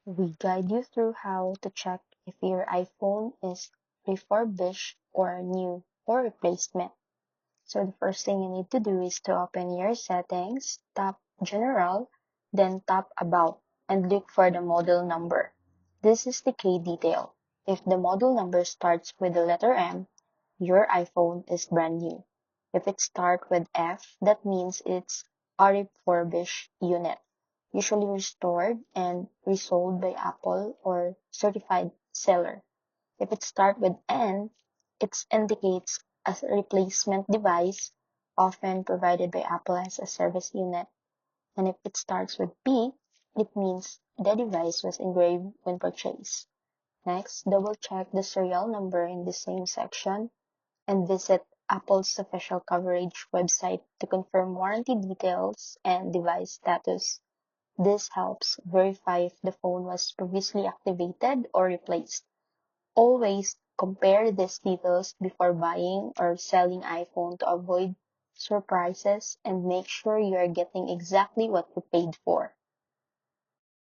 We guide you through how to check if your iPhone is refurbished or new or replacement. So the first thing you need to do is to open your settings, tap General, then tap About, and look for the model number. This is the key detail. If the model number starts with the letter M, your iPhone is brand new. If it starts with F, that means it's a refurbished unit, usually restored and resold by Apple or certified seller. If it starts with N, it indicates a replacement device, often provided by Apple as a service unit. And if it starts with P, it means the device was engraved when purchased. Next, double-check the serial number in the same section and visit Apple's official coverage website to confirm warranty details and device status. This helps verify if the phone was previously activated or replaced. Always compare these details before buying or selling iPhone to avoid surprises and make sure you are getting exactly what you paid for.